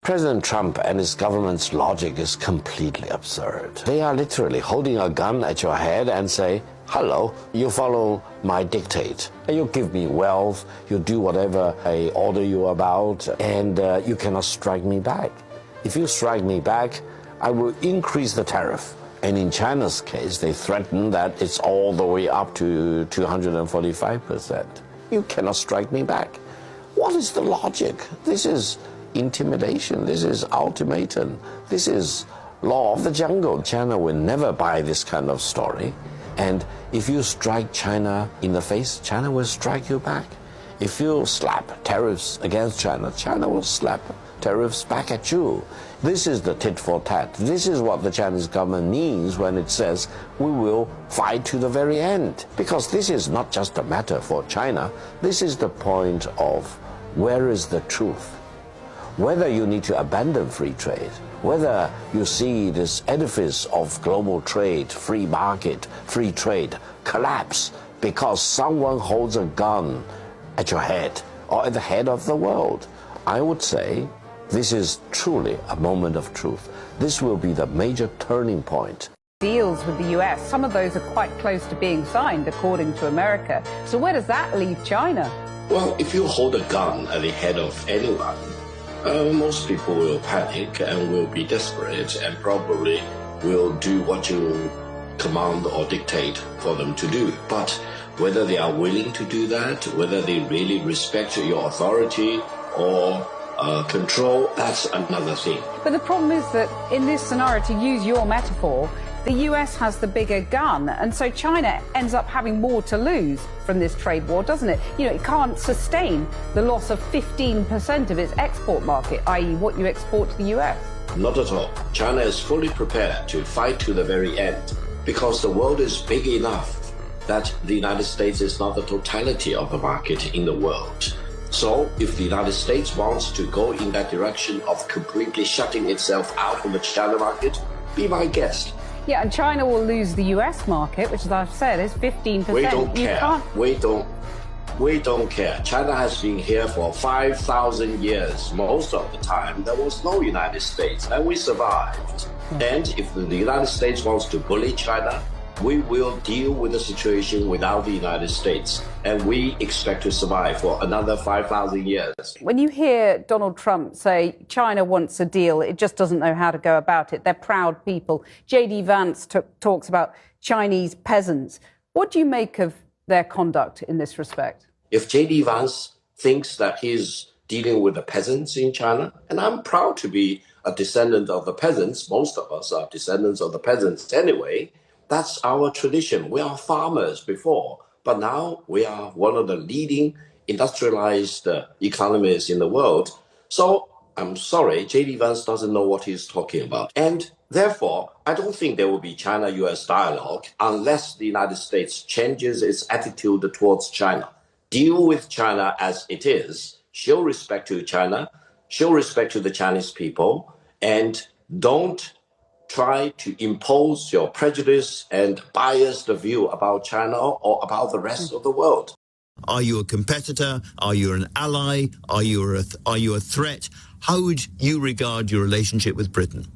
President Trump and his government's logic is completely absurd. They are literally holding a gun at your head and say, hello, you follow my dictate. You give me wealth, you do whatever I order you about, and you cannot strike me back. If you strike me back, I will increase the tariff. And in China's case, they threaten that it's all the way up to 245%. You cannot strike me back. What is the logic? This is intimidation. This is ultimatum. This is law of the jungle. China will never buy this kind of story. And if you strike China in the face, China will strike you back. If you slap tariffs against China, China will slap tariffs back at you. This is the tit for tat. This is what the Chinese government means when it says we will fight to the very end. Because this is not just a matter for China. This is the point of where is the truth. Whether you need to abandon free trade, whether you see this edifice of global trade, free market, free trade collapse because someone holds a gun at your head or at the head of the world, I would say this is truly a moment of truth. This will be the major turning point. Deals with the US, some of those are quite close to being signed, according to America. So where does that leave China? Well, if you hold a gun at the head of anyone, most people will panic and will be desperate and probably will do what you command or dictate for them to do. But whether they are willing to do that, whether they really respect your authority or control, that's another thing. But the problem is that in this scenario, to use your metaphor, the US has the bigger gun, and so China ends up having more to lose from this trade war, doesn't it? You know, it can't sustain the loss of 15% of its export market, i.e. what you export to the US. Not at all. China is fully prepared to fight to the very end because the world is big enough that the United States is not the totality of the market in the world. So if the United States wants to go in that direction of completely shutting itself out from the China market, be my guest. Yeah, and China will lose the US market, which, as I've said, is 15%. We don't care. We don't care. China has been here for 5,000 years. Most of the time, there was no United States, and we survived. And if the United States wants to bully China, we will deal with the situation without the United States. And we expect to survive for another 5,000 years. When you hear Donald Trump say China wants a deal, it just doesn't know how to go about it. They're proud people. JD Vance talks about Chinese peasants. What do you make of their conduct in this respect? If JD Vance thinks that he's dealing with the peasants in China, and I'm proud to be a descendant of the peasants, most of us are descendants of the peasants anyway, that's our tradition. We are farmers before, but now we are one of the leading industrialized economies in the world. So I'm sorry, JD Vance doesn't know what he's talking about. And therefore, I don't think there will be China-US dialogue unless the United States changes its attitude towards China. Deal with China as it is, show respect to China, show respect to the Chinese people, and don't try to impose your prejudice and biased view about China or about the rest of the world. Are you a competitor? Are you an ally? Are you a threat? How would you regard your relationship with Britain?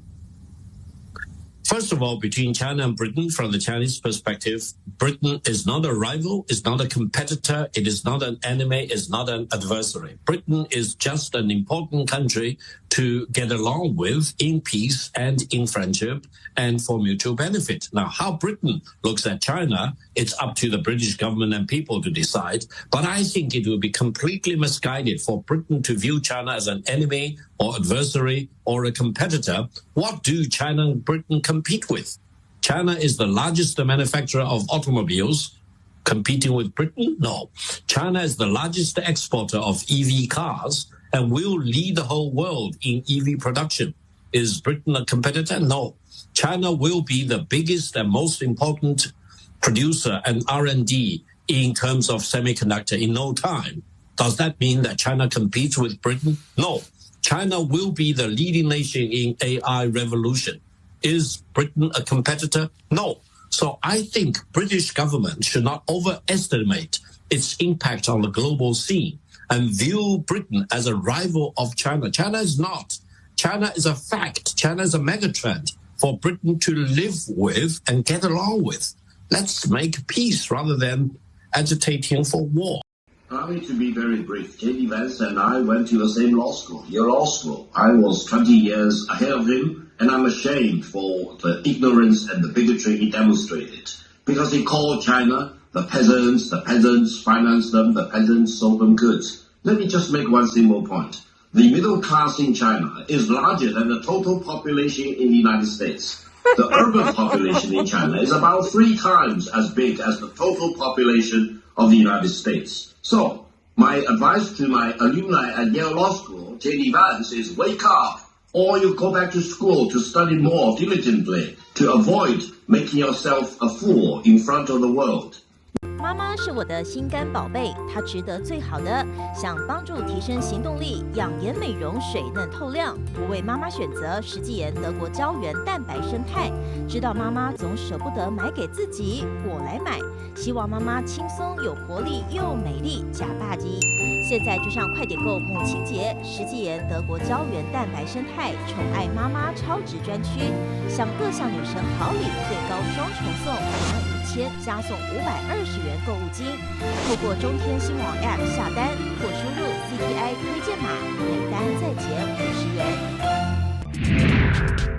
First of all, between China and Britain, from the Chinese perspective, Britain is not a rival, is not a competitor, it is not an enemy, is not an adversary. Britain is just an important country to get along with in peace and in friendship and for mutual benefit. Now, how Britain looks at China, it's up to the British government and people to decide. But I think it will be completely misguided for Britain to view China as an enemy or adversary or a competitor. What do China and Britain compete with? China is the largest manufacturer of automobiles. Competing with Britain? No. China is the largest exporter of EV cars and will lead the whole world in EV production. Is Britain a competitor? No. China will be the biggest and most important producer and R&D in terms of semiconductor in no time. Does that mean that China competes with Britain? No. China will be the leading nation in AI revolution. Is Britain a competitor? No. So I think British government should not overestimate its impact on the global scene and view Britain as a rival of China. China is not China is a fact. China is a megatrend for Britain to live with and get along with. Let's make peace rather than agitating for war. Allow me to be very brief. JD Vance and I went to the same law school, Yale Law School. I was 20 years ahead of him, and I'm ashamed for the ignorance and the bigotry he demonstrated. Because he called China the peasants financed them, the peasants sold them goods. Let me just make one simple point. The middle class in China is larger than the total population in the United States. The urban population in China is about 3 times as big as the total population of the United States. So, my advice to my alumni at Yale Law School, JD Vance, is wake up, or you go back to school to study more diligently to avoid making yourself a fool in front of the world. 妈妈是我的心肝宝贝，她值得最好的。想帮助提升行动力，养颜美容，水嫩透亮，我为妈妈选择石纪岩德国胶原蛋白生态。知道妈妈总舍不得买给自己，我来买。希望妈妈轻松有活力又美丽，假大吉。现在就上快点购母亲节，石纪岩德国胶原蛋白生态宠爱妈妈超值专区，享各项女神好礼，最高双重送，25000加送520元购物金。透过中天新网 App 下单或输入 CTI 推荐码，每单再减50元。